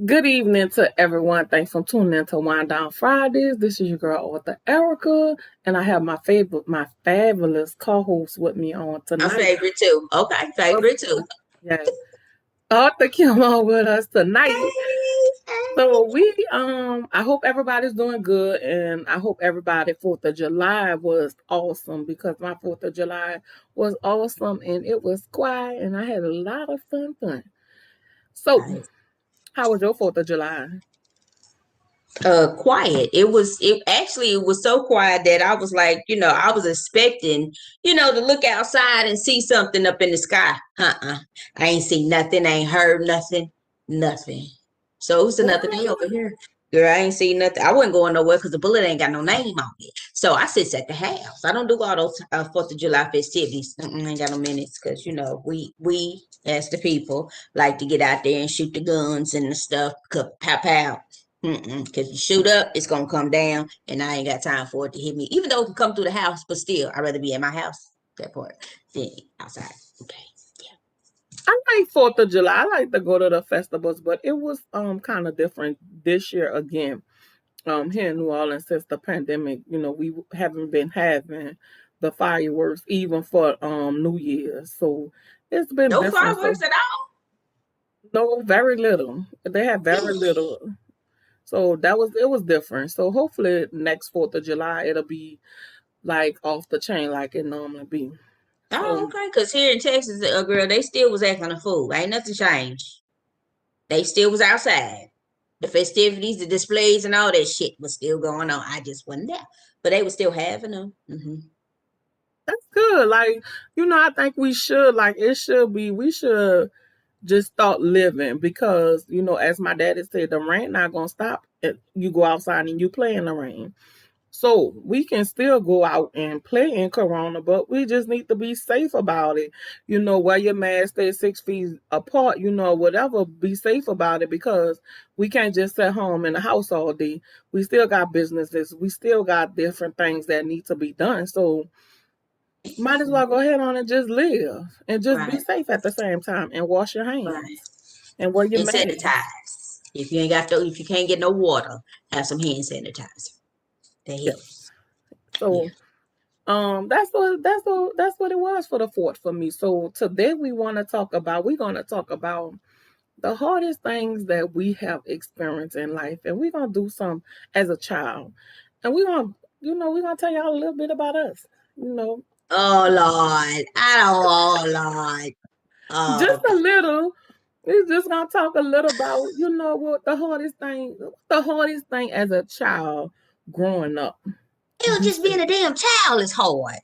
Good evening to everyone. Thanks for tuning in to Wind Down Fridays. This is your girl author Erica, and I have my fabulous co-host with me on My tonight. favorite too. Okay, Oh, favorite too. yes, Arthur Kim on with us tonight. Hey, So hey. I hope everybody's doing good, and I hope everybody 4th of July was awesome because my 4th of July was awesome and it was quiet and I had a lot of fun. So, Nice. how was your 4th of July? Quiet. It was so quiet that I was like, I was expecting, to look outside and see something up in the sky. I ain't seen nothing, I ain't heard nothing, nothing. So it was another day over here. Girl, I ain't seen nothing. I wasn't going nowhere because the bullet ain't got no name on it. So I sits at the house. I don't do all those 4th of July festivities. Ain't got no minutes because we as the people like to get out there and shoot the guns and the stuff. Pow pow. Because you shoot up, it's gonna come down, and I ain't got time for it to hit me. Even though it can come through the house, but still, I'd rather be in my house. That part, than outside. Okay, I like 4th of July. I like to go to the festivals, but it was kind of different this year again. Here in New Orleans since the pandemic, we haven't been having the fireworks even for New Year's. So it's been no different. So fireworks at all. no, very little. They have very little. So it was different. So hopefully next 4th of July it'll be like off the chain like it normally be. Oh, So okay. Because here in Texas, girl, they still was acting a fool. Ain't nothing changed. They still was outside. The festivities, the displays, and all that shit was still going on. I just wasn't there, but they were still having them. that's good. Like, I think we should we should just start living because, as my daddy said, the rain not gonna stop if you go outside and you play in the rain. So we can still go out and play in Corona, but we just need to be safe about it. Wear your mask, stay 6 feet apart, whatever, be safe about it because we can't just sit home in the house all day. We still got businesses, we still got different things that need to be done. So might as well go ahead on and just live and just be Right, safe at the same time and wash your right. hands and wear your And mask. sanitize. If you can't get no water, have some hand sanitizer. That Yeah. helps. Yeah. So that's what it was for the fourth for me. So today we're gonna talk about the hardest things that we have experienced in life, and we're gonna do some as a child, and we're gonna tell y'all a little bit about us. You know, Oh Lord. I don't. Oh Lord. just Oh, a little. We're just gonna talk a little about what the hardest thing as a child growing up. just being a damn child is hard.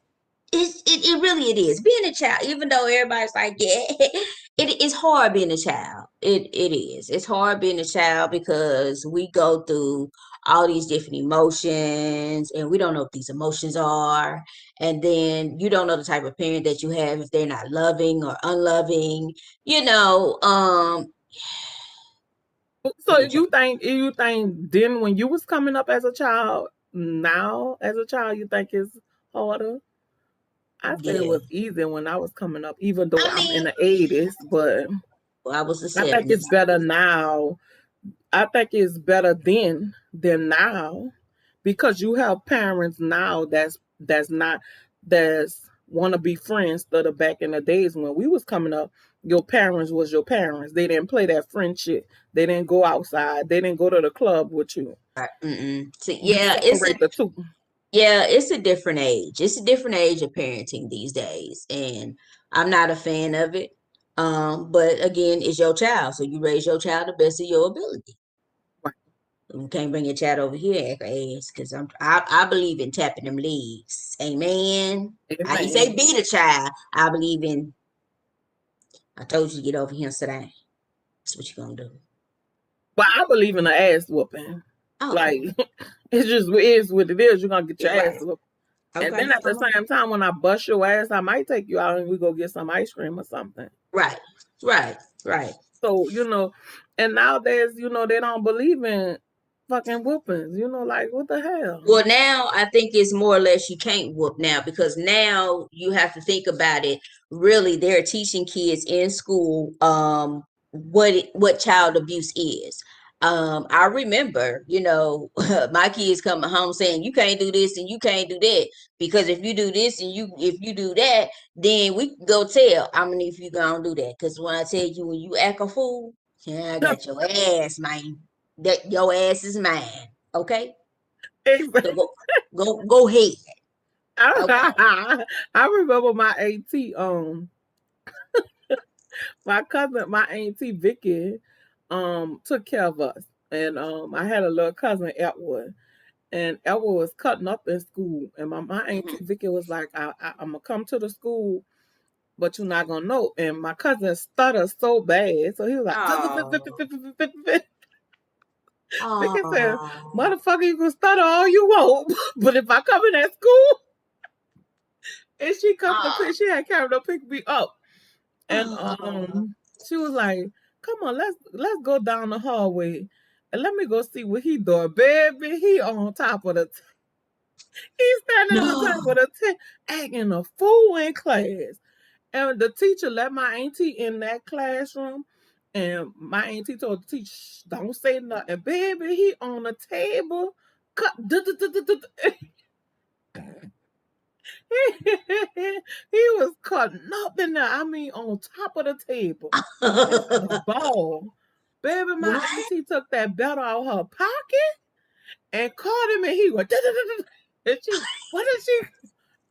It really it is being a child. Even though everybody's like, yeah, it's hard being a child. It is. It's hard being a child because we go through all these different emotions, and we don't know what these emotions are. And then you don't know the type of parent that you have if they're not loving or unloving. You know, So being a child. you think then when you was coming up as a child, now as a child you think it's harder? I said it Yeah. was easy when I was coming up, even though I I'm in mean, the 80s, but well, I was the I think it's 70s. better now. I think it's better then than now because you have parents now that's not that's want to be friends instead of back in the days when we was coming up. Your parents was your parents. They didn't play that friendship. They didn't go outside. They didn't go to the club with you. So You yeah, separate the two. it's a different age. It's a different age of parenting these days, and I'm not a fan of it. But again, it's your child, so you raise your child the best of your ability. Right. You can't bring your child over here and act ass because I believe in tapping them legs. Amen. I ain't say Amen. beat a child. I believe in. I told you to get over here and sit down. That's what you're gonna do. But I believe in the ass whooping. Okay. Like it's just it is what it is. You're gonna get your Yeah, ass right. whooped. And Okay. then at the Come on. same time, when I bust your ass, I might take you out and we go get some ice cream or something. Right. Right. Right. So, and nowadays, they don't believe in fucking whoopings. Like what the hell? Well, now I think it's more or less you can't whoop now because now you have to think about it. Really, they're teaching kids in school what child abuse is. I remember, my kids coming home saying you can't do this and you can't do that because if you do this and if you do that, then we can go tell. I mean, if you gonna do that, because when I tell you when you act a fool, yeah, I got your ass, man. That your ass is mine. Okay, so Exactly. go ahead. Okay. I remember my auntie, my cousin, my auntie Vicky, took care of us. And I had a little cousin, Edward, and Edward was cutting up in school. And my auntie Mm-hmm. Vicky was like, I'm gonna come to the school, but you're not gonna know. And my cousin stuttered so bad. So he was like, Oh, Vicky said, oh, motherfucker, you can stutter all you want. But if I come in that school and she come to oh, pick, she had carried to pick me up. And oh, she was like, "Come on, let's go down the hallway and let me go see what he doing, baby. He on top of the he's standing on top no. of the tent, acting a fool in class." And the teacher let my auntie in that classroom, and my auntie told the teacher, "Shh, don't say nothing, baby. He on the table, cut." He was cutting up in there. I mean, on top of the table, having a ball. Baby, my What? auntie took that belt out of her pocket and caught him, and he went. And she, what did she?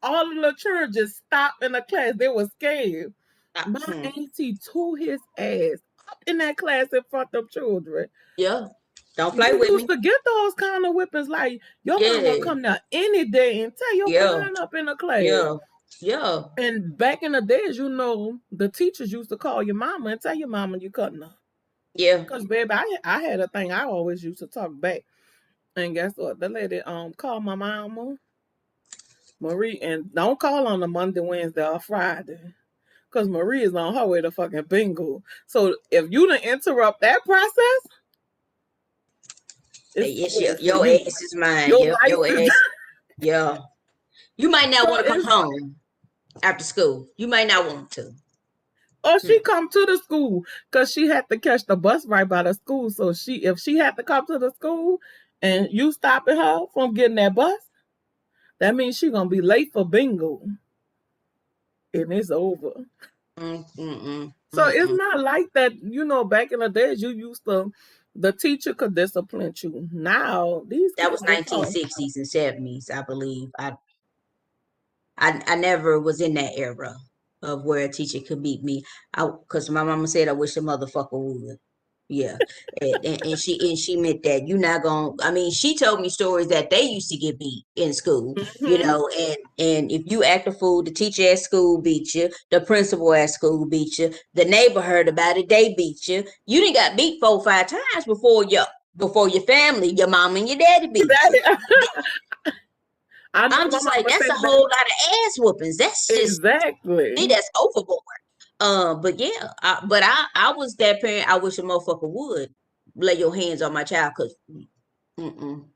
All of the children just stopped in the class. They were scared. My Hmm. auntie tore his ass up in that class in front of children. Yeah. Don't play You with used me. to get those kind of whippings like your mama Yeah. come there any day and tear your Yeah. behind up in the class. Yeah. Yeah. And back in the days, the teachers used to call your mama and tell your mama you cutting up. Yeah. Cause baby, I had a thing I always used to talk back. And guess what? The lady called my mama, Marie, and don't call on the Monday, Wednesday, or Friday. Cause Marie is on her way to fucking bingo. So if you didn't interrupt that process, Hey, it's yes, over for your you. ass is mine. Your Yep. life Your is ass. Yeah. You might not so want to come it's home after school. You might not want to. or Hmm. she come to the school because she had to catch the bus right by the school. So if she had to come to the school and you stopping her from getting that bus, that means she gonna be late for bingo, and it's over. Mm, mm, mm, So mm, it's mm. not like that. Back in the days, you used to the teacher could discipline you. Now these That kids was they talk. 1960s and 70s, I believe. I never was in that era of where a teacher could beat me. Because my mama said I wish a motherfucker would. Yeah, and she meant that you're not gonna. I mean, she told me stories that they used to get beat in school, Hmm. and if you act a fool, the teacher at school beat you, the principal at school beat you, the neighbor heard about it, they beat you. You didn't got beat 4 or 5 times before your family, your mom and your daddy beat you. I know I'm my just like, mama that's said a that whole lot of ass whoopings. That's just see, exactly. that's overboard. But yeah, I was that parent. I wish a motherfucker would lay your hands on my child because mm-mm,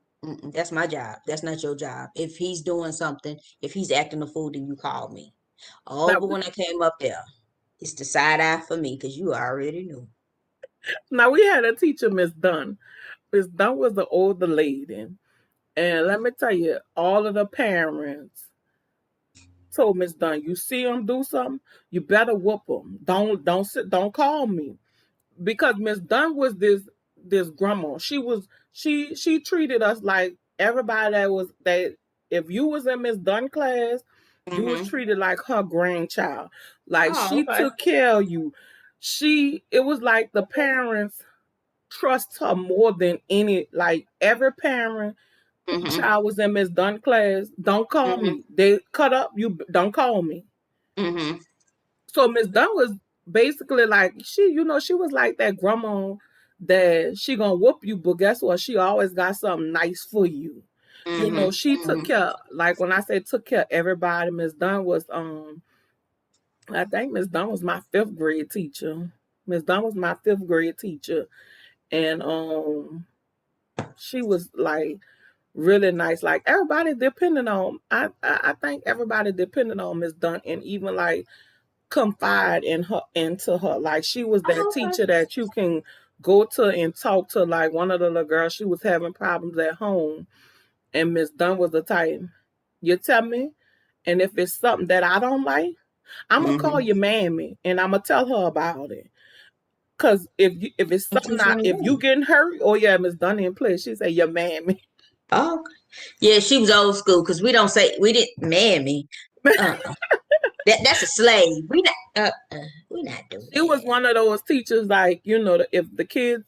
that's my job. That's not your job. If he's doing something, if he's acting a fool, then you call me. Oh, Now, but when I came up there, it's the side eye for me because you already knew. now we had a teacher, Miss Dunn. Miss Dunn was the older lady, and let me tell you, all of the parents told Miss Dunn, "You see him do something, you better whoop him. Don't call me." Because Miss Dunn was this grandma. She treated us like everybody that if you was in Miss Dunn class, you was Mm-hmm. treated like her grandchild. Like Oh, she okay. took care of you. It was like the parents trust her more than any like every parent whose Mm-hmm. child was in Miss Dunn class, don't call Mm-hmm. me. They cut up, you don't call me. Mm-hmm. So Miss Dunn was basically like she was like that grandma that she gonna whoop you, but guess what? She always got something nice for you. Mm-hmm. She took Mm-hmm. care, like when I say took care of everybody, Miss Dunn was I think Miss Dunn was my fifth grade teacher. Miss Dunn was my fifth grade teacher. And she was like really nice. Like everybody depending on I think everybody depended on Miss Dunn and even like confide into her. Like she was that Oh, okay. teacher that you can go to and talk to like one of the little girls. She was having problems at home, and Miss Dunn was the type, you tell me, and if it's something that I don't like, I'm gonna call Mm-hmm. your mammy and I'm gonna tell her about it. Cause if it's Thank you something for if you me. getting hurt, oh yeah, Miss Dunn in place. She say your mammy. Oh, yeah, she was old school because we didn't mammy. Uh, that's a slave. We not doing She was that. one of those teachers, like, if the kids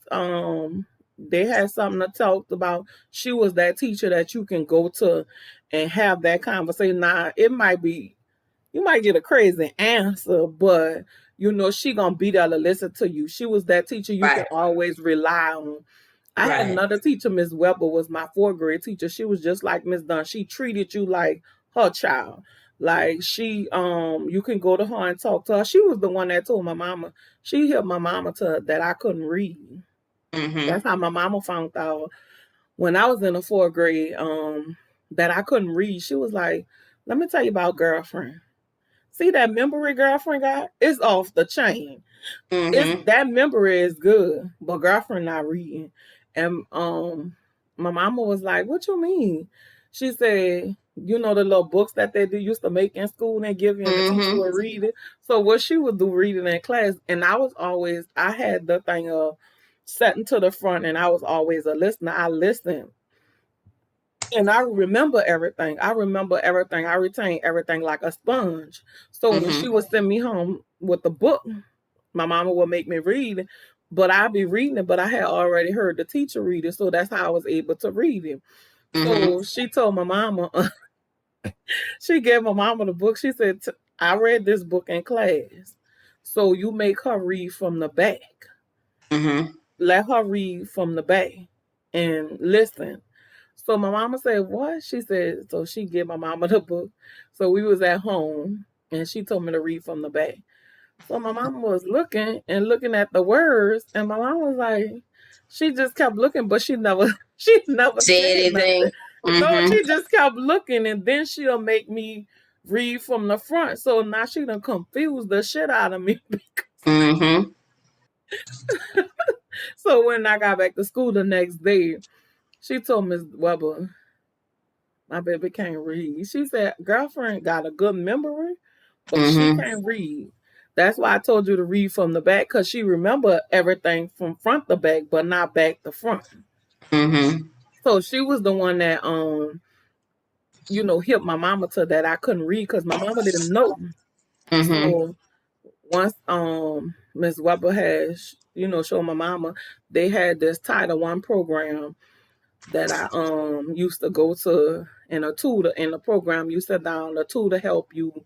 they had something to talk about, she was that teacher that you can go to and have that conversation. Now it might be, you might get a crazy answer, but she gonna be there to listen to you. She was that teacher you can Right, always rely on. I had right. another teacher, Miss Weber, was my fourth grade teacher. She was just like Miss Dunn. She treated you like her child. Like she, you can go to her and talk to her. She was the one that told my mama. She helped my mama to that I couldn't read. Mm-hmm. That's how my mama found out when I was in the fourth grade. That I couldn't read. She was like, "Let me tell you about girlfriend. See that memory girlfriend got? It's off the chain. It's Mm-hmm. that memory is good, but girlfriend not reading." And my mama was like, "What you mean?" She said, the little books that they used to make in school and give you, and the teacher Mm-hmm. would read it. So what she would do reading in class, and I had the thing of sitting to the front, and I was always a listener. I listened. And I remember everything. I remember everything. I retain everything like a sponge. So when she Mm-hmm. would send me home with the book, my mama would make me read it, but I'd be reading it, but I had already heard the teacher read it, so that's how I was able to read it. Mm-hmm. So she told my mama, she gave my mama the book. She said, I read this book in class, so you make her read from the back. Mm-hmm. Let her read from the back and listen. So my mama said, what? She said, so she gave my mama the book. So we was at home and she told me to read from the back. So my mama was looking and looking at the words, and my mom was like, she just kept looking, but she never she never Said said nothing. anything? No, Mm-hmm. she just kept looking, and then she'll make me read from the front. So now she done confused the shit out of me. Mm-hmm. So when I got back to school the next day, she told Miss Weber, my baby can't read. She said, girlfriend got a good memory, but she Mm-hmm. can't read. That's why I told you to read from the back, because she remember everything from front to back, but not back to front. Mm-hmm. So she was the one that helped my mama to that I couldn't read because my mama didn't know. Mm-hmm. So once Miss Weber had showed my mama, they had this Title I program that I used to go to, and a tutor in the program you sit down, a tutor help you.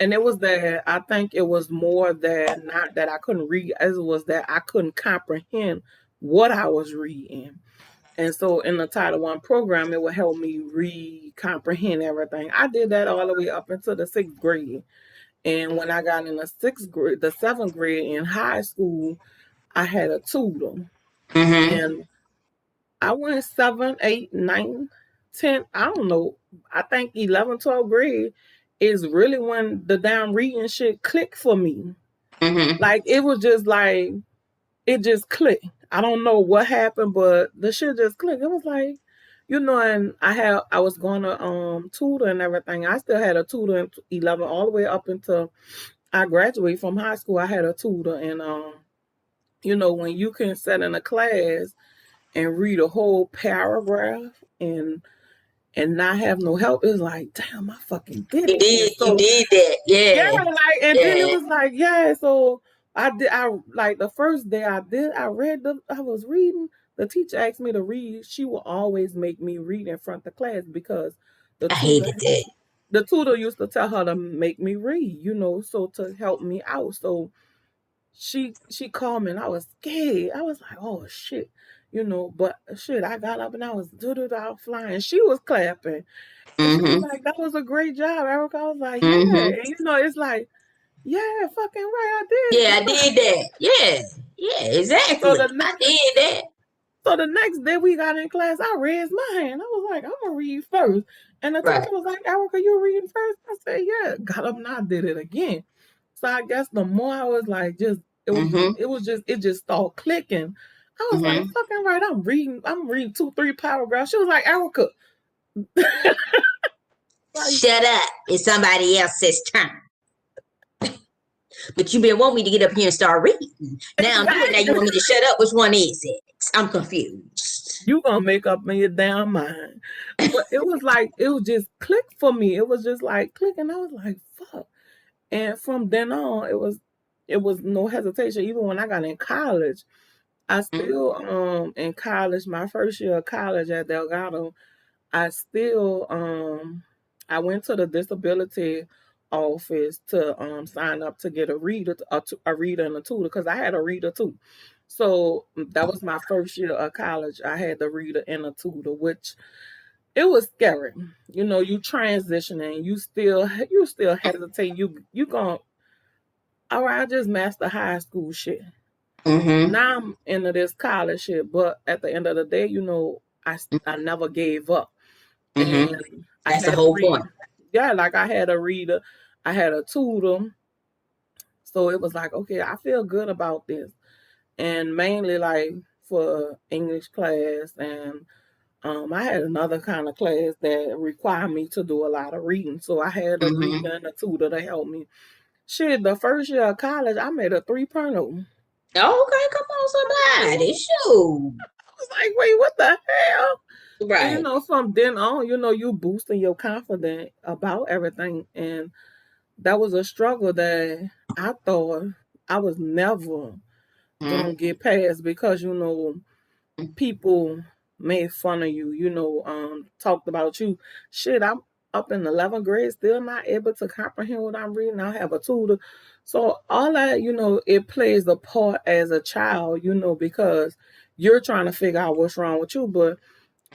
And it was that I think it was more that not that I couldn't read, as it was that I couldn't comprehend what I was reading. And so in the Title I program, it would help me read, comprehend everything. I did that all the way up until the sixth grade. And when I got in the seventh grade in high school, I had a tutor. Mm-hmm. And I went 7, 8, 9, 10. I don't know. I think 11, 12th grade is really when the damn reading shit clicked for me. Mm-hmm. Like, it was just like, it just clicked. I don't know what happened, but the shit just clicked. It was like, and I was going to tutor and everything. I still had a tutor in 11 all the way up until I graduated from high school. I had a tutor, and when you can sit in a class and read a whole paragraph and not have no help, it's like, damn, I fucking did You it. And did. You so did that. yeah, Yeah. like, and then it Yeah. was like, yeah, so I like the first day I read I was reading. The teacher asked me to read. She will always make me read in front of class because the I tutor hated that. the tutor used to tell her to make me read, so to help me out. So she called me and I was scared. I was like, oh shit, but shit, I got up and I was flying. She was clapping. And she was Mm-hmm. like, that was a great job, Erica. I was like, yeah. Mm-hmm. And it's like, yeah, fucking right, I did Yeah, it. I did that. Yeah. Yeah, So exactly. I did that. so the next day we got in class, I raised my hand. I was like, I'm gonna read first. And the teacher Right. was like, Erica, you reading first? I said, yeah. Got up and I did it again. So I guess the more I was like, just Mm-hmm. it just started clicking. I was like, Mm-hmm. fucking right. I'm reading 2, 3 paragraphs. She was like, Erica, like, Shut up. It's somebody else's turn. But you been want me to get up here and start reading. Now I'm doing that. You exactly. want me to shut up? Which one is it? I'm confused. You gonna make up in your damn mind. But it was like, it was just click for me. It was just like click, and I was like, fuck. And from then on, it was no hesitation. Even when I got in college, I Mm-hmm. still in college, my first year of college at Delgado, I still I went to the disability office to sign up to get a reader and a tutor, because I had a reader too. So that was my first year of college. I had the reader and a tutor, which it was scary. You transitioning, you still hesitate. You going, all right, I just mastered high school shit. Mm-hmm. Now I'm into this college shit, but at the end of the day, I never gave up. Mm-hmm. And I That's the had a whole point. reader. Yeah, like I had a reader, I had a tutor. So it was like, okay, I feel good about this. And mainly like for English class, and I had another kind of class that required me to do a lot of reading. So I had a Mm-hmm. reader and a tutor to help me. Shit, the first year of college, I made a 3.0. Okay, come on, somebody. Shoot. I was like, wait, what the hell? And Right. from then on, you boosting your confidence about everything. And that was a struggle that I thought I was never gonna Mm-hmm. get past, because people made fun of you, talked about you. Shit, I'm up in 11th grade, still not able to comprehend what I'm reading. I have a tutor. So all that, it plays a part as a child, because you're trying to figure out what's wrong with you. But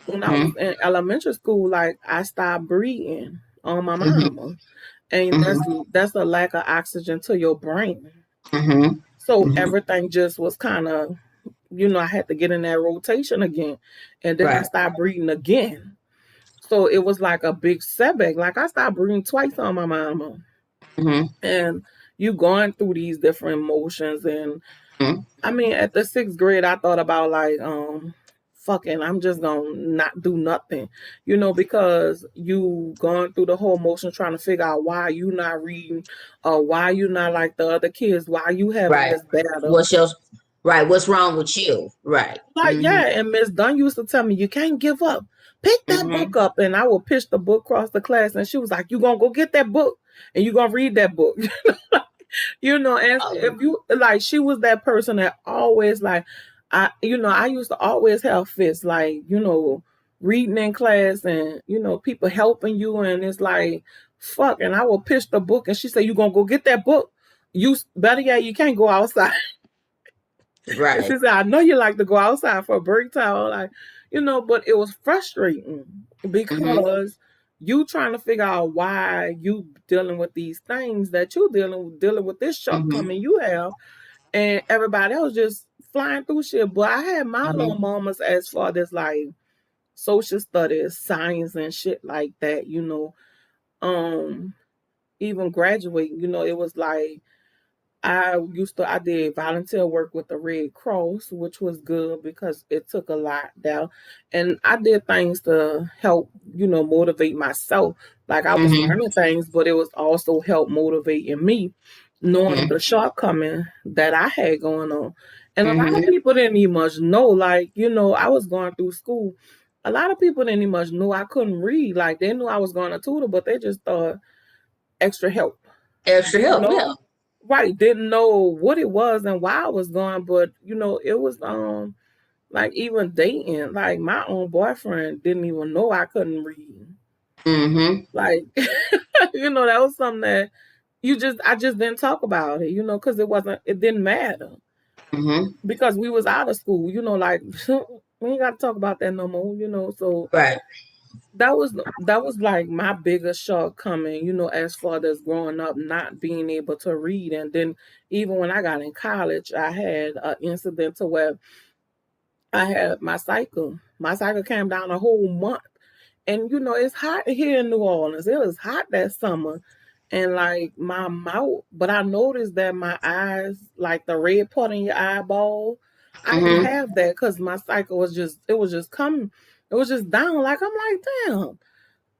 when I was Mm-hmm. in elementary school, like I stopped breathing on my Mm-hmm. mama. And that's Mm-hmm. that's a lack of oxygen to your brain. Mm-hmm. So Mm-hmm. everything just was kind of, I had to get in that rotation again. And then I Right. started breathing again. So it was like a big setback. Like I started breathing twice on my mama. Mm-hmm. And you going through these different emotions. And Mm-hmm. I mean, at the 6th grade, I thought about like, fucking, I'm just gonna not do nothing, because you going through the whole motion trying to figure out why you not reading, or why you not like the other kids, why you having Right. this battle. What's your right? What's wrong with you? Right. Like, Mm-hmm. yeah, and Miss Dunn used to tell me, you can't give up. Pick that book Mm-hmm. up. And I would pitch the book across the class, and she was like, you gonna go get that book and you gonna read that book. And Oh, if you like, she was that person that always like, I used to always have fists, like, reading in class, and people helping you, and it's like, fuck. And I will pitch the book, and she said, you gonna go get that book. You better yet, you can't go outside. And right. she said, I know you like to go outside for a break time, like, but it was frustrating Mm-hmm. because you trying to figure out why you dealing with these things that you dealing with this Mm-hmm. shortcoming you have, and everybody else just flying through shit. But I had my little Mm-hmm. moments as far as like social studies, science, and shit like that. Um, even graduating, it was like I did volunteer work with the Red Cross, which was good because it took a lot down. And I did things to help, motivate myself. Like I was Mm-hmm. learning things, but it was also help motivating me, knowing Mm-hmm. the shortcoming that I had going on. And a lot of Mm-hmm. people didn't even much know, like, I was going through school. A lot of people didn't even much know I couldn't read. Like they knew I was going to tutor, but they just thought extra help. Extra Didn't help. Yeah. know, right, didn't know what it was and why I was going. But it was like even dating, like my own boyfriend didn't even know I couldn't read. Mm-hmm. Like that was something that I just didn't talk about it, because it didn't matter, Mm-hmm. because we was out of school, like we ain't got to talk about that no more, so Right. that was like my biggest shortcoming, as far as growing up, not being able to read. And then even when I got in college, I had an incident to where I had my cycle came down a whole month. And it's hot here in New Orleans. It was hot that summer. And like my mouth, but I noticed that my eyes, like the red part in your eyeball, I didn't have that because my cycle was just it was just coming, it was just down. Like I'm like, damn.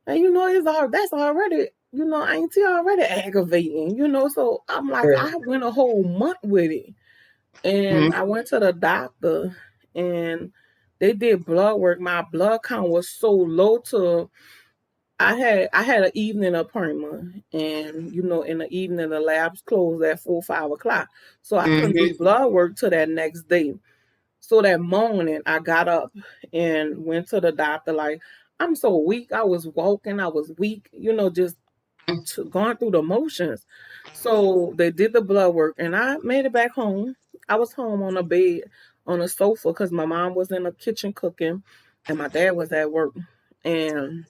And it's all that's already, auntie already aggravating, so I'm like, Girl. I went a whole month with it. And I went to the doctor and they did blood work. My blood count was so low to I had an evening appointment, and in the evening the labs closed at 4, 5 o'clock. So I couldn't do Mm-hmm. blood work till that next day. So that morning I got up and went to the doctor like I'm so weak. I was walking, I was weak, just going through the motions. So they did the blood work and I made it back home. I was home on a bed on a sofa because my mom was in the kitchen cooking and my dad was at work. And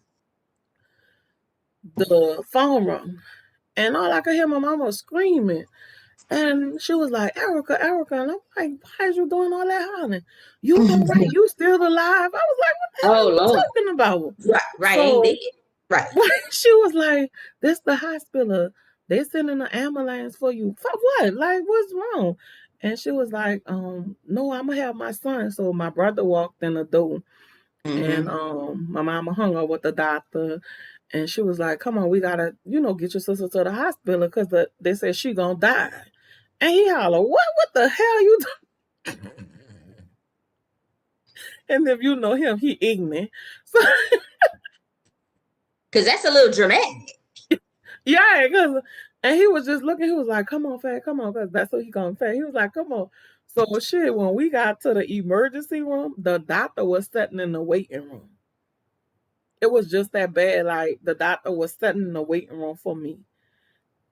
the phone rung and all I could hear my mama screaming. And she was like, Erica, Erica. And I'm like, why is you doing all that hollering? You all right? You still alive? I was like, what the hell are Oh you Lord. talking about? Right, right, ain't dead. So Right. she was like, this the hospital. They sending an ambulance for you. For what? Like, what's wrong? And she was like, no, I'm gonna have my son. So my brother walked in the door and Mm-hmm. my mama hung up with the doctor and she was like, come on, we gotta, get your sister to the hospital because they said she gonna die. And he holler, what the hell you doing? And if you know him, he ignorant. So Cause that's a little dramatic. yeah, and he was just looking, he was like, come on, Fat, come on, because that's what he called Fat. He was like, come on. So shit, when we got to the emergency room, the doctor was sitting in the waiting room. It was just that bad. Like the doctor was sitting in the waiting room for me.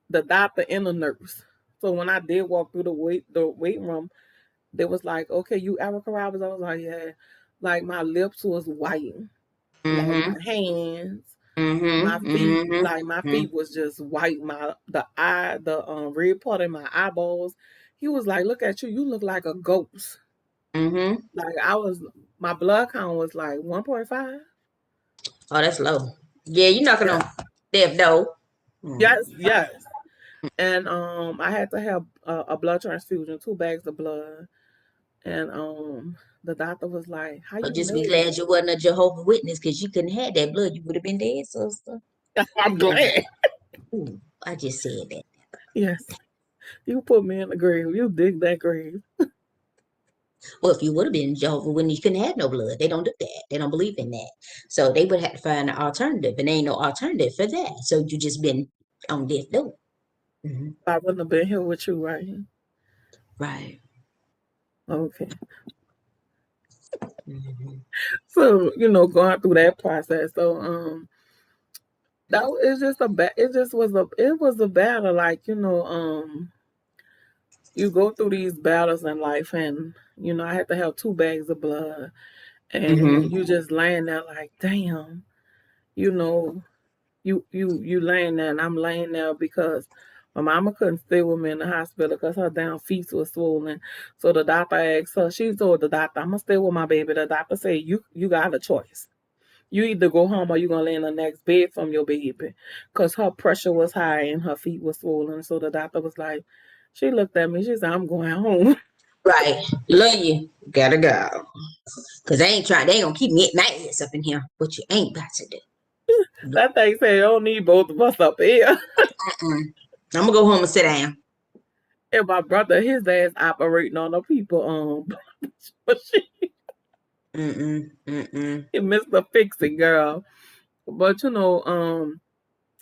The doctor and the nurse. So when I did walk through the waiting room, they was like, okay, you Erica Roberts? I was like, yeah. Like my lips was white. Like Mm-hmm. my hands, my Mm-hmm. feet, Mm-hmm. like my Mm-hmm. feet was just white. The red part in my eyeballs. He was like, look at you, you look like a ghost. Mm-hmm. Like my blood count was like 1.5. Oh, that's low. Yeah, you're knocking Yeah. on death door. Mm. Yes, yes. And I had to have a blood transfusion, 2 bags of blood. And the doctor was like, how But you just be know glad you wasn't a Jehovah Witness, because you couldn't have that blood. You would have been dead, sister. that? I'm Ooh, glad. ooh, I just said that. Yes. You put me in the grave. You dig that grave. Well, if you would have been Jehovah Witness, you couldn't have no blood. They don't do that. They don't believe in that. So they would have to find an alternative, and there ain't no alternative for that. So you just been on death door. Hmm. I wouldn't have been here with you right here. Right. Okay. Hmm. So, going through that process. So it's just it was a battle. Like, you go through these battles in life and I had to have 2 bags of blood and Hmm. you just laying there like, damn, you know, you laying there and I'm laying there because my mama couldn't stay with me in the hospital because her damn feet was swollen. So the doctor asked her, she told the doctor, I'm gonna stay with my baby. The doctor said, you got a choice. You either go home or you're gonna lay in the next bed from your baby. Cause her pressure was high and her feet were swollen. So the doctor was like, she looked at me, she said, I'm going home. Right. Love you. Gotta go. Cause they ain't gonna keep me my ass up in here. What you ain't about to do. That thing said, I don't need both of us up here. Mm-mm. I'm gonna go home and sit down. And my brother, his ass operating on the people machine. Mm-mm. Mm-mm. Mr. Fixing girl. But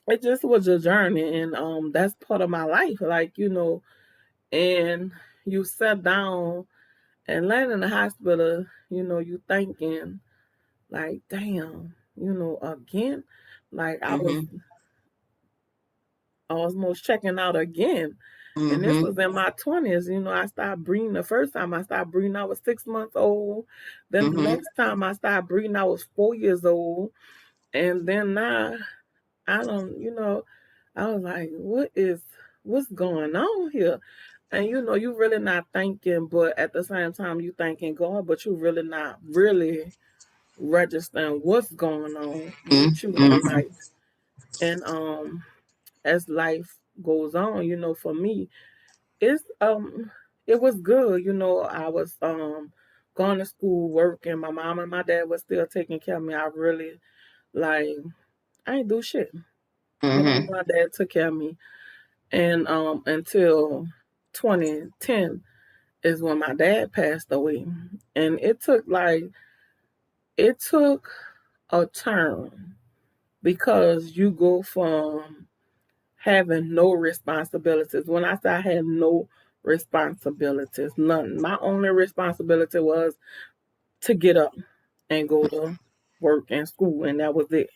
it just was a journey and that's part of my life. Like, and you sat down and laying in the hospital, you thinking like, damn, again. Like Mm-hmm. I was almost checking out again. And this Mm-hmm. was in my 20s. I started breathing. The first time I started breathing, I was 6 months old. Then the Mm-hmm. next time I started breathing, I was 4 years old. And then now, I don't, I was like, what's going on here? And you really not thinking, but at the same time, you thinking God, but you really not really registering what's going on with you in Mm-hmm. life. And as life goes on, for me, it's it was good. You know, I was going to school, working. My mom and my dad was still taking care of me. I really like I ain't do shit. My mom and Mhm. my dad took care of me, and until 2010 is when my dad passed away, and it took a turn because you go from having no responsibilities. When I say I had no responsibilities, none. My only responsibility was to get up and go to work and school, and that was it.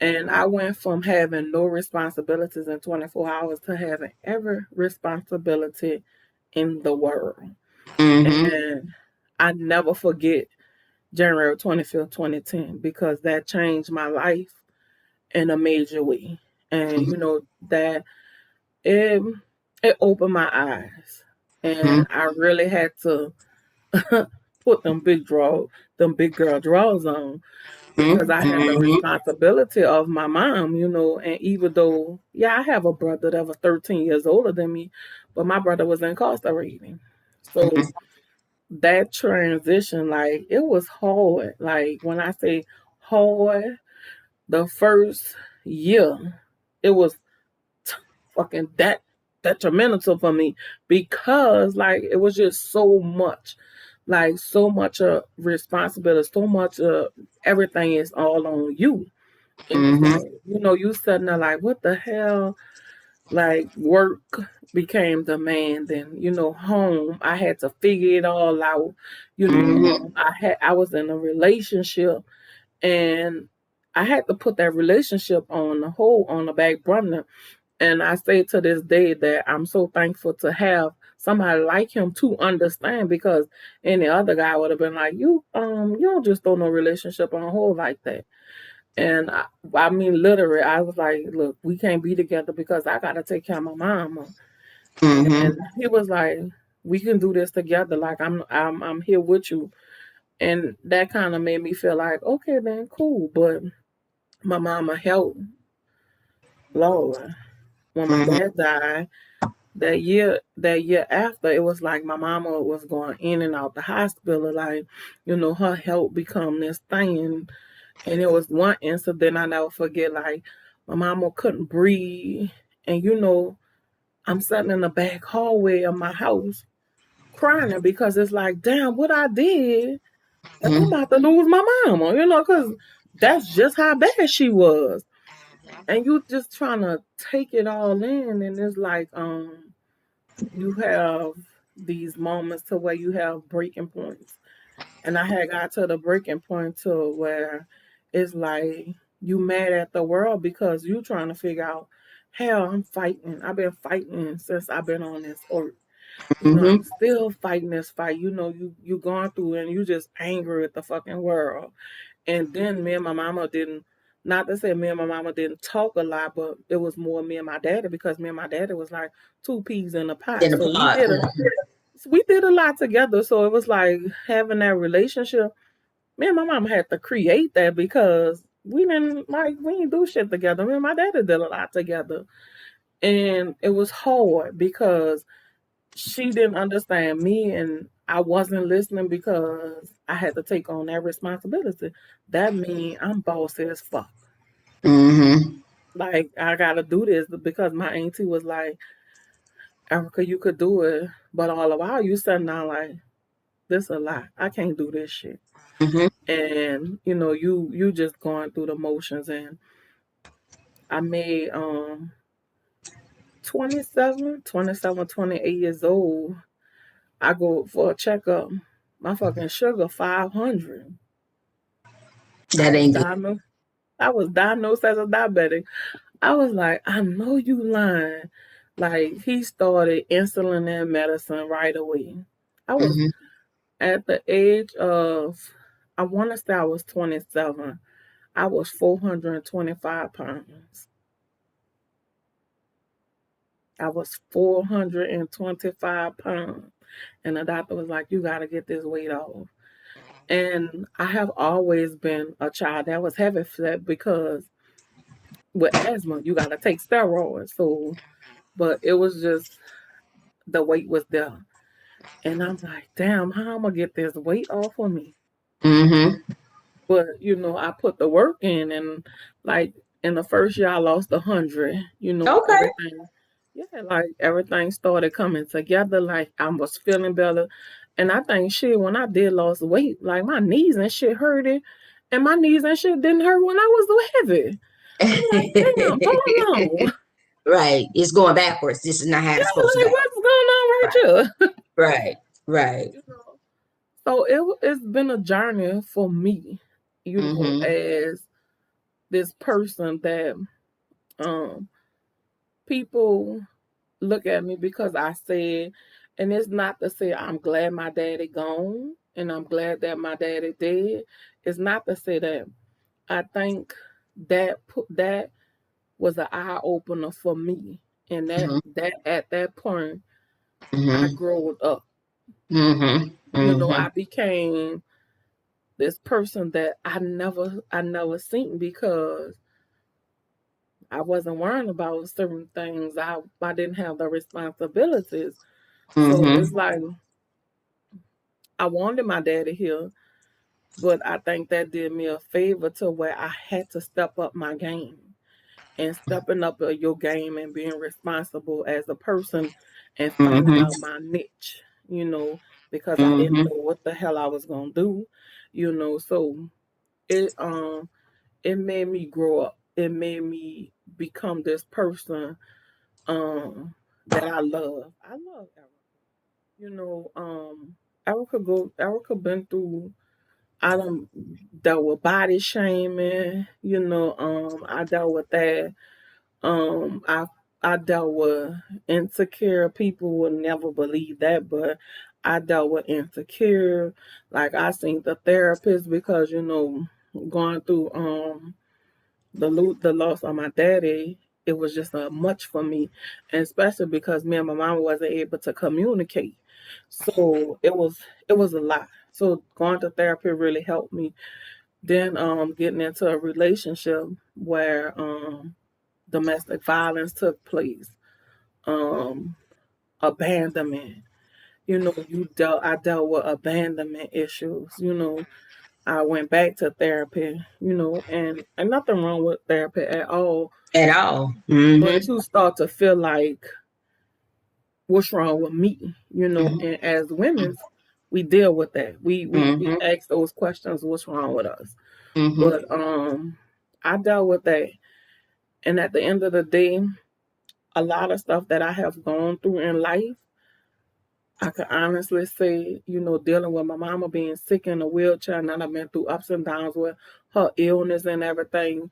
And I went from having no responsibilities in 24 hours to having every responsibility in the world. Mhm. And I never forget January 25th, 2010, because that changed my life in a major way. And you know that it it opened my eyes, Mhm. and I really had to put them big girl drawers on because Mhm. I had the Mhm. responsibility of my mom, you know. And even though, yeah, I have a brother that was 13 years older than me, but my brother was incarcerated. So that transition, like, it was hard. Like, when I say hard, the first year, it was fucking detrimental for me because, like, it was just so much, like, so much responsibility, so much everything is all on you. And it's Mhm. like, you know, you sitting there like, what the hell? Like, work became demanding, you know, home. I had to figure it all out. You know, Mhm. I was in a relationship, and I had to put that relationship on the back burner. And I say to this day that I'm so thankful to have somebody like him to understand, because any other guy would have been like, you don't just throw no relationship on hold like that. And I mean, literally, I was like, look, we can't be together because I got to take care of my mama. And Mhm. he was like, we can do this together. Like, I'm here with you. And that kind of made me feel like, okay, then cool. But my mama health, Lord, when my Mhm. dad died, that year after, it was like my mama was going in and out the hospital. Like, you know, her health become this thing. And it was one incident I never forget. Like, my mama couldn't breathe, and you know, I'm sitting in the back hallway of my house crying because it's like, damn, what I did, and I'm Mhm. about to lose my mama, you know, because that's just how bad she was. And you just trying to take it all in, and it's like, you have these moments to where you have breaking points. And I had got to the breaking point to where it's like you mad at the world because you trying to figure out, hell, I'm fighting. I've been fighting since I've been on this earth. You know, I'm Mhm. still fighting this fight. You know, you going through and you just angry at the fucking world. And then me and my mama didn't, not to say me and my mama didn't talk a lot, but it was more me and my daddy, because me and my daddy was like two peas in a pot. In the So pot. we did a lot together. So it was like having that relationship. Me and my mom had to create that because we didn't do shit together. Me and my daddy did a lot together. And it was hard because she didn't understand me, and I wasn't listening because I had to take on that responsibility. That means I'm bossy as fuck. Mhm. Like, I gotta do this because my auntie was like, Erica, you could do it. But all the while you sitting down like, this a lot. I can't do this shit. Mhm. And you know, you just going through the motions. And I made 28 years old. I go for a checkup. My fucking sugar 500. I That was ain't good. diagnosed. I was diagnosed as a diabetic. I was like, I know you lying. Like, he started insulin and medicine right away. I was Mhm. at the age of, I want to say I was 27. I was 425 pounds. I was 425 pounds. And the doctor was like, you got to get this weight off. And I have always been a child that was heavy set because with asthma, you got to take steroids. So, but it was just the weight was there. And I'm like, damn, how I'm gonna get this weight off of me? Mm-hmm. But I put the work in, and like in the first year I lost 100. Okay. Everything, yeah, like everything started coming together. Like I was feeling better, and I think shit when I did lose weight, like my knees and shit hurted, and my knees and shit didn't hurt when I was so heavy. I'm like, damn, hold on, Right. It's going backwards. This is not how yeah, it's supposed to like go. what's going on right Right. here? Right. Right. you know. So it's been a journey for me, Mm-hmm. as this person that um people look at me because I said, and it's not to say I'm glad my daddy gone and I'm glad that my daddy dead. It's not to say that. I think that was an eye opener for me, and Mm-hmm. that at that point I Mm-hmm. grew up. Mm-hmm. Mm-hmm. I became this person that I never seen because I wasn't worrying about certain things. I didn't have the responsibilities. So Mm-hmm. it's like I wanted my daddy here, but I think that did me a favor to where I had to step up my game. And stepping up your game and being responsible as a person and finding Mm-hmm. out my niche, because I didn't Mm-hmm. know what the hell I was gonna do, so it it made me grow up. It made me become this person that I love. I love Erica. Erica been through I done dealt with body shaming, I dealt with that. I dealt with insecure. People would never believe that, but I dealt with insecure. Like I seen the therapist because going through the loss of my daddy, it was just much for me, and especially because me and my mom wasn't able to communicate. So it was a lot. So going to therapy really helped me. Then getting into a relationship where domestic violence took place, um, abandonment. I dealt with abandonment issues. I went back to therapy. And nothing wrong with therapy at all. At all. But Mm-hmm. you start to feel like, what's wrong with me? And as women, we deal with that. We Mm-hmm. ask those questions, what's wrong with us? Mm-hmm. But I dealt with that. And at the end of the day, a lot of stuff that I have gone through in life, I could honestly say, dealing with my mama being sick in a wheelchair, and I've been through ups and downs with her illness and everything.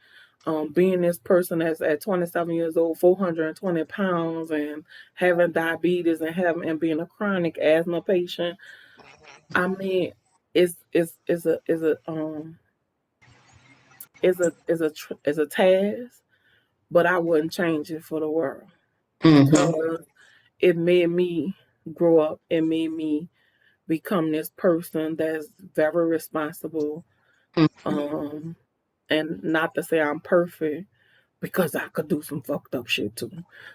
Being this person that's at 27 years old, 420 pounds, and having diabetes and being a chronic asthma patient. I mean, it's a task, but I wouldn't change it for the world Mm-hmm. because it made me grow up. It made me become this person that's very responsible. Um, and not to say I'm perfect because I could do some fucked up shit too,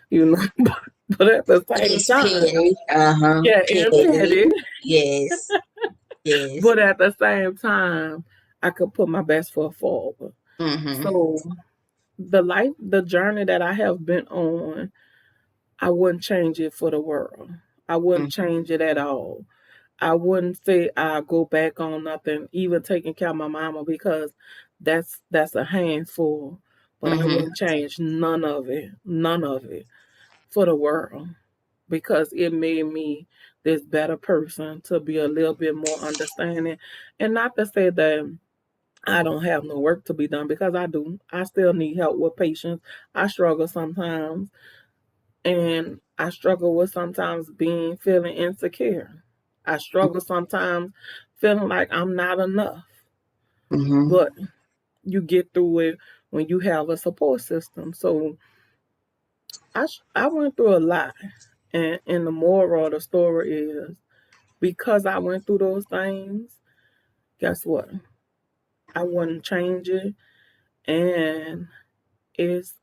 you know. but at the same It's time, petty. Uh-huh. yeah, and Petty. petty. Yes. Yes. But at the same time, I could put my best foot forward. Mm-hmm. So the journey that I have been on, I wouldn't change it for the world. I wouldn't change it at all. I wouldn't say I go back on nothing, even taking care of my mama because that's a handful. But I Mm-hmm. wouldn't change none of it for the world because it made me this better person to be a little bit more understanding. And not to say that I don't have no work to be done because I do. I still need help with patience. I struggle sometimes, and I struggle with sometimes feeling insecure. I struggle sometimes feeling like I'm not enough. Mm-hmm. But you get through it when you have a support system. So I went through a lot. And the moral of the story is because I went through those things, guess what? I wouldn't change it. And it's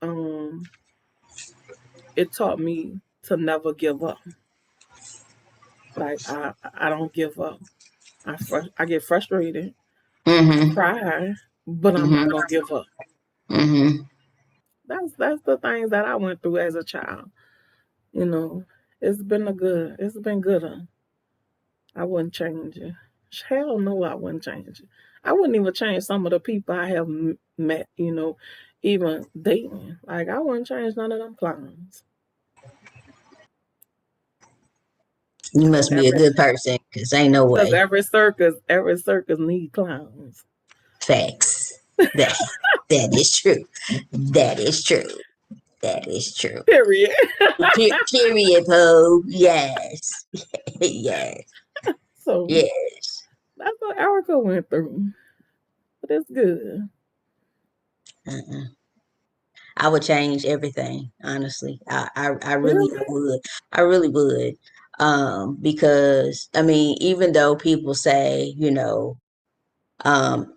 it taught me to never give up. Like I don't give up. I get frustrated. I Mm-hmm. cry, but I'm not Mm-hmm. gonna give up. Mm-hmm. That's the things that I went through as a child. You know, it's been good. I wouldn't change it. Hell no, I wouldn't change it. I wouldn't even change some of the people I have met. Even dating. Like I wouldn't change none of them clowns. You Cause must be a every good person, cause ain't no cause way. every circus need clowns. Facts. That that is true. That is true. That is true. Period. Period, Poe. Yes. Yes. So Yes. that's what Erica went through. But it's good. Uh-uh. I would change everything, honestly. I really Really? would. I really would. Because I mean, even though people say, um,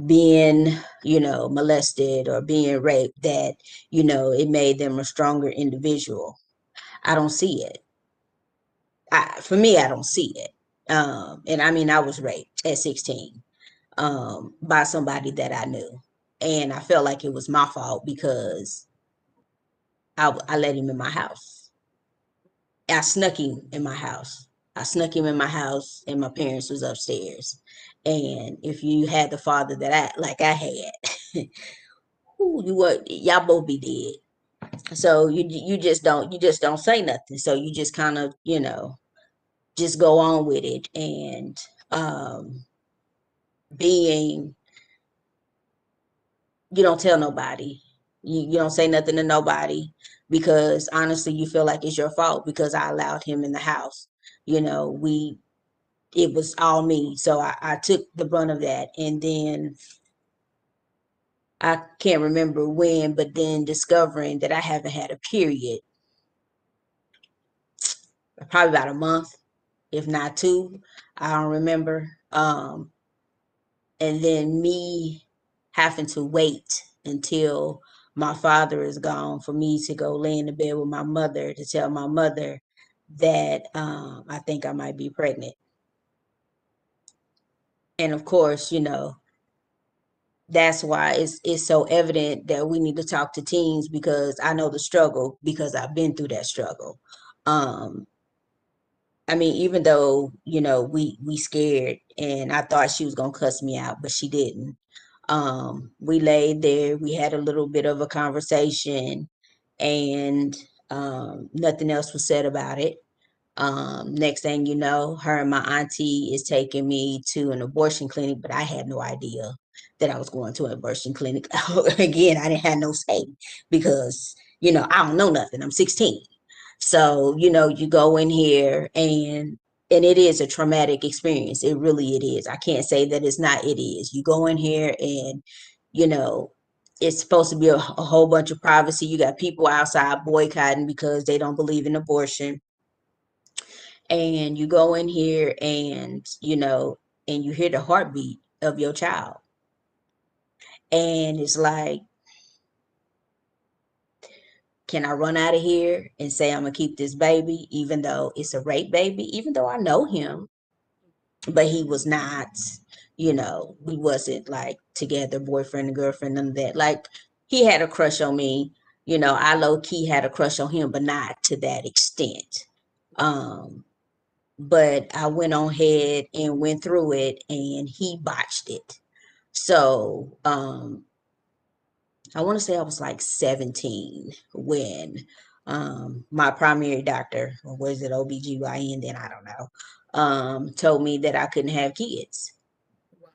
being, molested or being raped, that, it made them a stronger individual. I don't see it. For me, I don't see it. And I mean, I was raped at 16, by somebody that I knew. And I felt like it was my fault because I let him in my house. I snuck him in my house. I snuck him in my house, and my parents was upstairs. And if you had the father that I had, ooh, y'all both be dead. So you just don't say nothing. So you just kind of just go on with it. And being you don't tell nobody. You don't say nothing to nobody because honestly you feel like it's your fault because I allowed him in the house. We it was all me. So I took the brunt of that. And then I can't remember when, but then discovering that I haven't had a period probably about a month, if not two. I don't remember. And then me having to wait until my father is gone for me to go lay in the bed with my mother to tell my mother that I think I might be pregnant. And of course, that's why it's so evident that we need to talk to teens because I know the struggle because I've been through that struggle. Um, I mean, even though, we scared and I thought she was gonna cuss me out, but she didn't. We laid there, we had a little bit of a conversation, and nothing else was said about it. Next thing you know, her and my auntie is taking me to an abortion clinic, but I had no idea that I was going to an abortion clinic. Again, I didn't have no say because, I don't know nothing. I'm 16. So, you go in here and it is a traumatic experience. It is. I can't say that it's not, it is. You go in here and, you know, it's supposed to be a whole bunch of privacy. You got people outside boycotting because they don't believe in abortion, and you go in here and and you hear the heartbeat of your child, and it's like, can I run out of here and say I'm gonna keep this baby even though it's a rape baby, even though I know him, but he was not, we wasn't like together, boyfriend and girlfriend, none of that. Like, he had a crush on me, I low-key had a crush on him, but not to that extent. um but I went on ahead and went through it, and he botched it. So I want to say I was like 17 when my primary doctor, or was it OBGYN then? I don't know. Told me that I couldn't have kids. Wow.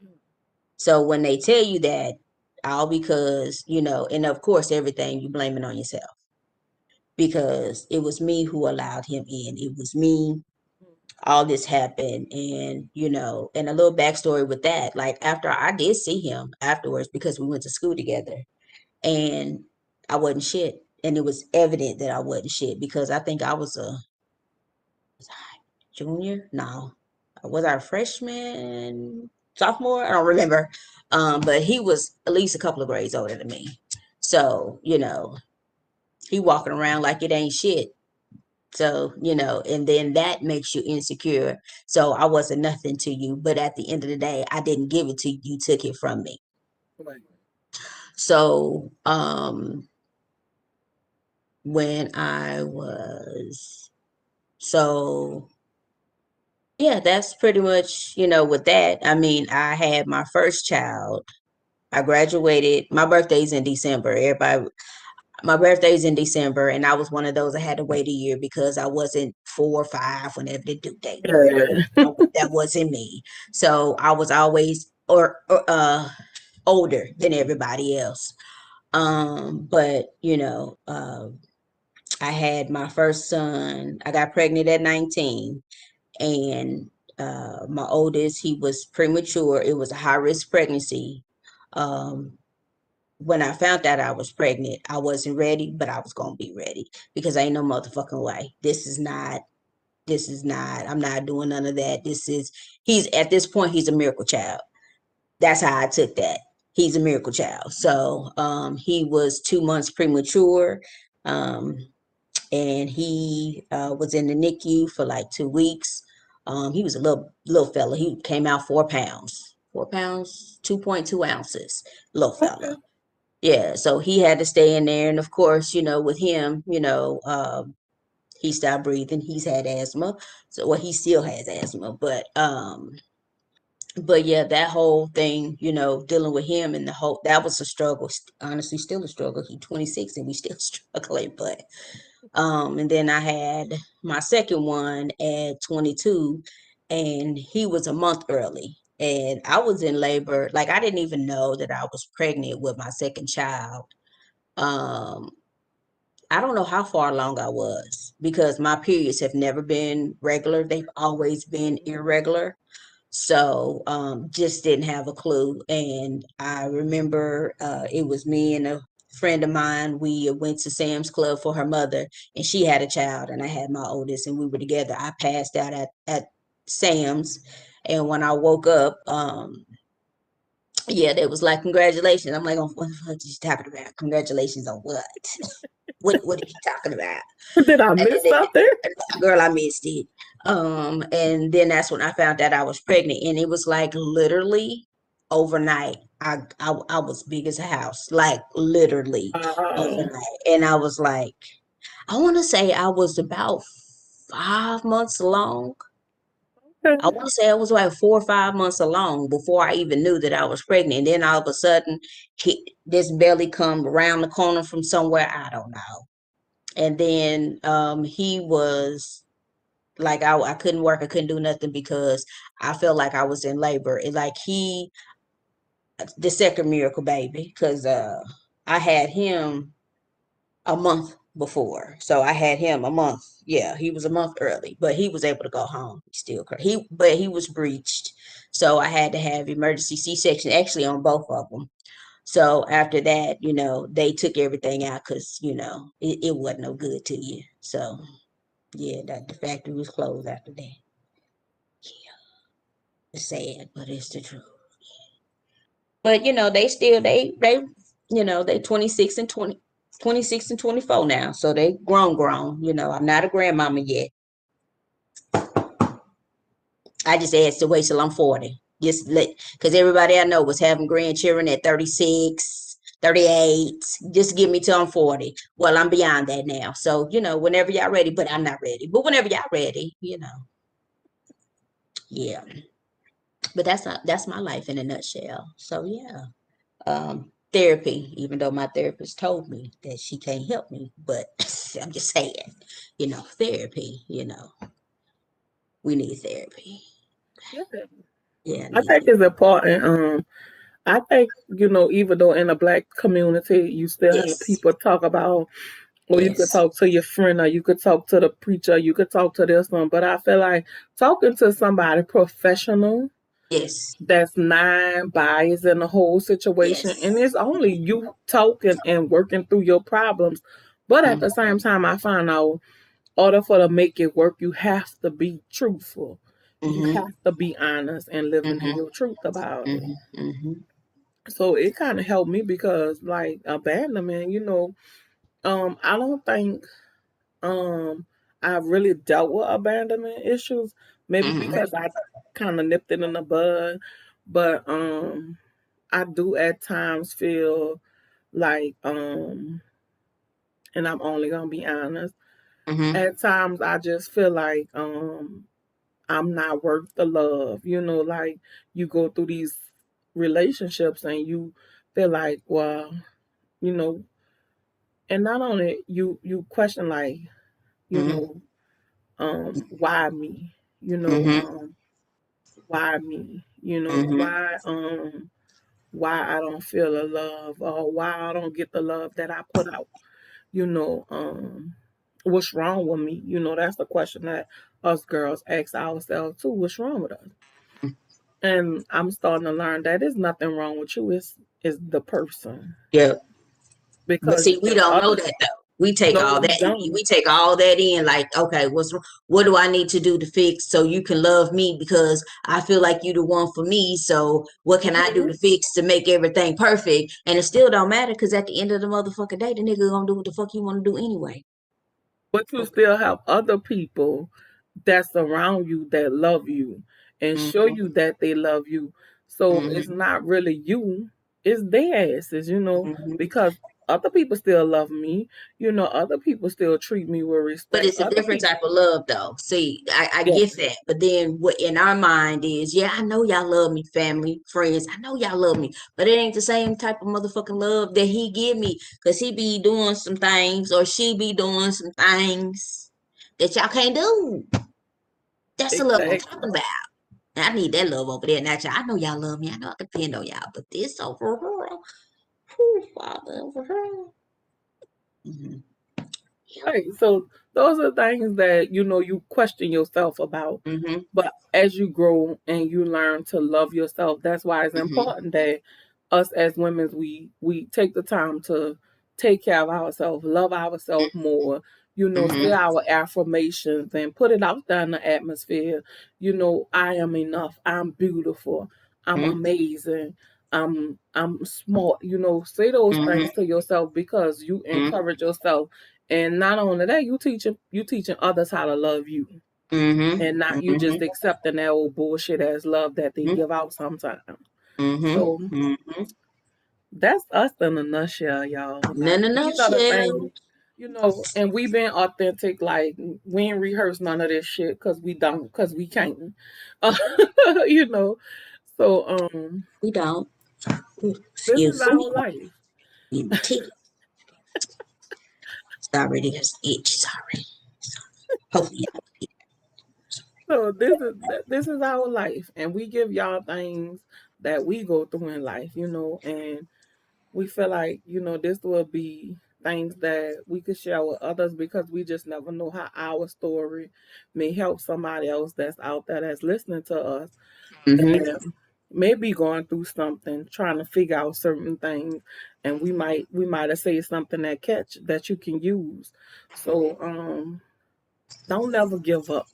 So when they tell you that, all because, and of course, everything you blame it on yourself because it was me who allowed him in. It was me, all this happened. And and a little backstory with that, like, after I did see him afterwards because we went to school together, and I wasn't shit, and it was evident that I wasn't shit because I think I was a junior. No, was I a freshman, sophomore? I don't remember. But he was at least a couple of grades older than me, so he walking around like it ain't shit. So, and then that makes you insecure. So I wasn't nothing to you. But at the end of the day, I didn't give it to you. You took it from me. Right. So, when I was, so yeah, that's pretty much, with that. I mean, I had my first child. I graduated. My birthday's in December. My birthday's in December, and I was one of those I had to wait a year because I wasn't 4 or 5 whenever the due date was. Yeah. That wasn't me. So I was always older than everybody else. But I had my first son. I got pregnant at 19, and my oldest, he was premature. It was a high risk pregnancy. Um, when I found out I was pregnant, I wasn't ready, but I was gonna be ready because ain't no motherfucking way. This is not, I'm not doing none of that. He's at this point, he's a miracle child. That's how I took that. He's a miracle child. So he was 2 months premature. Um, and he was in the NICU for like 2 weeks. He was a little fella. He came out 4 pounds, 4 pounds, 2.2 ounces, little Okay. fella. Yeah, so he had to stay in there, and of course, with him, he stopped breathing. He's had asthma, so well, he still has asthma, but yeah, that whole thing, dealing with him and the whole that was a struggle. Honestly, still a struggle. He's 26 and we still struggling, but and then I had my second one at 22, and he was a month early. And I was in labor, like I didn't even know that I was pregnant with my second child. Um, I don't know how far along I was because my periods have never been regular. They've always been irregular. So just didn't have a clue. And I remember it was me and a friend of mine. We went to Sam's Club for her mother, and she had a child, and I had my oldest, and we were together. I passed out at Sam's, and when I woke up, yeah, they was like, "Congratulations." I'm like, "Oh, what the fuck are you talking about? Congratulations on what? What are you talking about?" Did I And miss then something? girl, I missed it. And then that's when I found out I was pregnant, and it was like literally overnight. I was big as a house, like literally Uh, overnight. And I was like, I want to say I was about 5 months along. I okay. want to say I was like 4 or 5 months along before I even knew that I was pregnant. And then all of a sudden, this belly come around the corner from somewhere I don't know. And then he was like I couldn't work, I couldn't do nothing because I felt like I was in labor. It like the second miracle baby, because I had him a month before. So I had him a month. Yeah, he was a month early, but he was able to go home. But he was breached. So I had to have emergency C-section actually on both of them. So after that, they took everything out because, it wasn't no good to you. So yeah, that the factory was closed after that. It's sad, but it's the truth. But they still they 26 and 24 now. So they grown. I'm not a grandmama yet. I just asked to wait till I'm 40. Just because everybody I know was having grandchildren at 36, 38. Just give me till I'm 40. Well, I'm beyond that now. So, whenever y'all ready, but I'm not ready. But whenever y'all ready, yeah. But that's my life in a nutshell. So yeah. Therapy, even though my therapist told me that she can't help me, but I'm just saying, therapy, we need therapy. Yeah. Yeah, I I need think it. it's important. I think, even though in the black community you still have Yes, people talk about, or you could yes, talk to your friend, or you could talk to the preacher, you could talk to this one. But I feel like talking to somebody professional yes, that's non-biased in the whole situation, and yes. it's only you talking and working through your problems. But at Mm-hmm, the same time, I find out, order for to make it work, you have to be truthful. You mm-hmm, have to be honest and living in mm-hmm, your truth about it. mm-hmm, mm-hmm. So it kind of helped me because, like, abandonment, I don't think, um, I really dealt with abandonment issues. Maybe Mm-hmm. because I kind of nipped it in the bud, but I do at times feel like and I'm only gonna be honest. Mm-hmm. At times I just feel like I'm not worth the love. Like you go through these relationships and you feel like, well, you know, and not only you question like, you Mm-hmm. know, why me? Mm-hmm. Why me? Mm-hmm. Why I don't feel the love or why I don't get the love that I put out. You know, what's wrong with me? That's the question that us girls ask ourselves too. What's wrong with us? And I'm starting to learn that there's nothing wrong with you. It's the person. Yeah. But Because see, we if don't know other that though. We take no, all we that in. don't. We take all that in, like, okay, what do I need to do to fix so you can love me because I feel like you the one for me. So what can I do Mhm. to fix to make everything perfect? And it still don't matter because at the end of the motherfucking day, the nigga gonna do what the fuck you want to do anyway. But you still have other people that's around you that love you and show Mm-hmm. you that they love you. So it's Mm-hmm. not really you, it's their asses, Mm-hmm. because other people still love me, other people still treat me with But respect. it's a Other different people, type of love, though. See, I yeah, get that. But then what in our mind is, yeah, I know y'all love me, family, friends. I know y'all love me. But it ain't the same type of motherfucking love that he give me. Because he be doing some things or she be doing some things that y'all can't do. That's the love I'm exactly. talking about. And I need that love over there. Now, y'all, I know y'all love me. I know I can depend on y'all. But this over here, whew, Father, over here. Mm-hmm. Right. So those are things that you question yourself about. Mm-hmm. But as you grow and you learn to love yourself, that's why it's Mm-hmm. important that us as women we take the time to take care of ourselves, love ourselves more, say Mm-hmm. our affirmations and put it out there in the atmosphere. I am enough, I'm beautiful, I'm Mm-hmm. amazing, I'm smart, say those Mm-hmm. things to yourself because you Mm-hmm. encourage yourself. And not only that, you teaching others how to love you Mm-hmm. and not you just accepting that old bullshit as love that they Mm-hmm. give out sometimes. Mm-hmm. So Mm-hmm. that's us in a nutshell, y'all. No, Like no, no, these are the shell. things, and we been authentic. Like we ain't rehearse none of this shit because we don't, because we can't. Uh, you know. So We don't. Ooh, this is excuse me. our life. You take it. Sorry, there's itch. Sorry. Hopefully, So this is our life, and we give y'all things that we go through in life, and we feel like this will be things that we could share with others because we just never know how our story may help somebody else that's out there that's listening to us mm-hmm. that may be going through something trying to figure out certain things, and we might have said something that you can use. So don't never give up.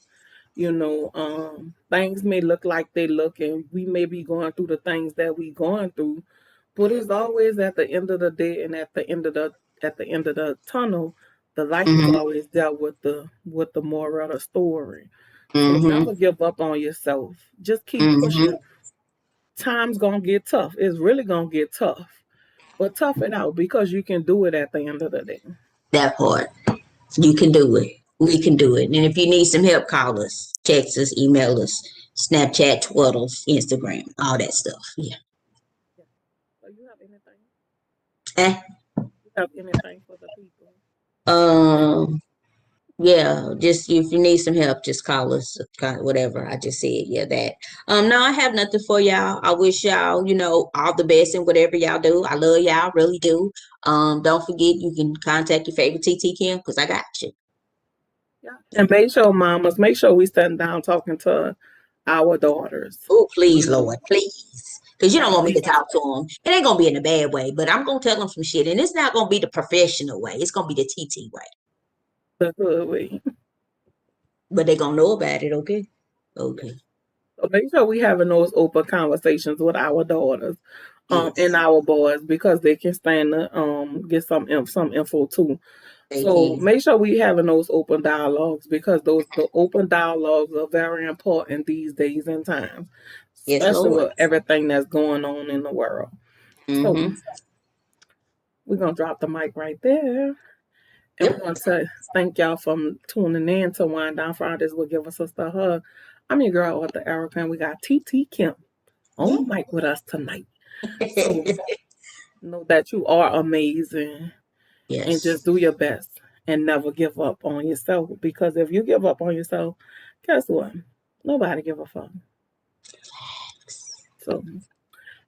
Things may look like they look, and we may be going through the things that we going through, but it's always at the end of the day and at the end of the tunnel, the light is Mm-hmm. always there with the moral of the story. So Mm-hmm. never give up on yourself. Just keep Mm-hmm. pushing. Time's gonna get tough. It's really gonna get tough. But tough it out because you can do it at the end of the day. That part. You can do it. We can do it. And if you need some help, call us, text us, email us, Snapchat, Twitter, Instagram, all that stuff. Yeah. Yeah. So you have anything? Eh? You have anything for the people? Um. Yeah, just if you need some help, just call us, kind of whatever I just said. Yeah, that. No, I have nothing for y'all. I wish y'all, all the best in whatever y'all do. I love y'all, really do. Don't forget you can contact your favorite TT Kim because I got you. Yeah. And make sure, mamas, make sure we stand down talking to our daughters. Oh, You please, know, Lord, please. Because you don't like want me to we talk to them. It ain't going to be in a bad way, but I'm going to tell them some shit. And it's not going to be the professional way. It's going to be the TT way. the hood way. But they're going to know about it, okay? Yeah. Okay. So make sure we having those open conversations with our daughters, and Yes. our boys because they can stand to get some info too. Thank So you. make sure we having those open dialogues because the open dialogues are very important these days and times, Yes, especially Lord. with everything that's going on in the world. So Mm-hmm. we're gonna drop the mic right there. And we Yep. want to thank y'all for tuning in to Wind Down Fridays with Give a Sister a Hug. I'm your girl, Arthur Erica, and we got TT Kim on Yeah. the mic with us tonight. So know that you are amazing and Yes. just do your best and never give up on yourself. Because if you give up on yourself, guess what? Nobody give a fuck. So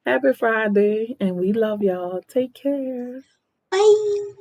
happy Friday, and we love y'all. Take care. Bye.